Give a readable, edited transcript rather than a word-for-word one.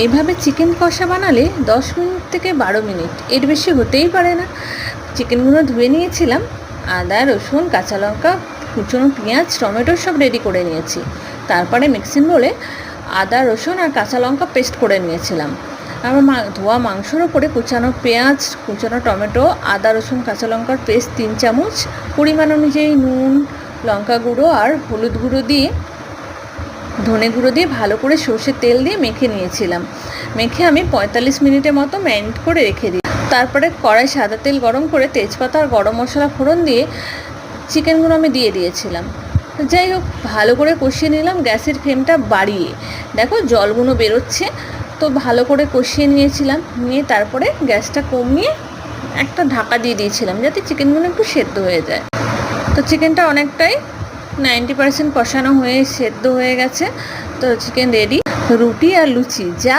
এইভাবে চিকেন কষা বানালে 10 মিনিট থেকে 12 মিনিট, এর বেশি হতেই পারে না। চিকেনগুলো ধুয়ে নিয়েছিলাম, আদা রসুন কাঁচা লঙ্কা কুচনো পেঁয়াজ টমেটো সব রেডি করে নিয়েছি। তারপরে মিক্সিং বলে আদা রসুন আর কাঁচা লঙ্কা পেস্ট করে নিয়েছিলাম। আমার ধোয়া মাংসর ওপরে কুচানো পেঁয়াজ কুচানো টমেটো আদা রসুন কাঁচা লঙ্কার পেস্ট 3 চামচ, পরিমাণ অনুযায়ী নুন লঙ্কা গুঁড়ো আর হলুদ গুঁড়ো দিয়ে ধনে গুঁড়ো দিয়ে ভালো করে সর্ষের তেল দিয়ে মেখে নিয়েছিলাম। মেখে আমি 45 মিনিটের মতো ম্যারিনেট করে রেখে দিই। তারপরে কড়াই সাদা তেল গরম করে তেজপাতা আর গরম মশলা ফোড়ন দিয়ে চিকেনগুলো আমি দিয়ে দিয়েছিলাম। যাই হোক, ভালো করে কষিয়ে নিলাম গ্যাসের ফ্লেমটা বাড়িয়ে। দেখো জলগুলো বেরোচ্ছে, তো ভালো করে কষিয়ে নিয়েছিলাম। নিয়ে তারপরে গ্যাসটা কমিয়ে একটা ঢাকা দিয়ে দিয়েছিলাম যাতে চিকেনগুলো একটু সেদ্ধ হয়ে যায়। তো চিকেনটা অনেকটাই 90% কষানো হয়ে সেদ্ধ হয়ে গেছে। তো চিকেন রেডি। রুটি আর লুচি যা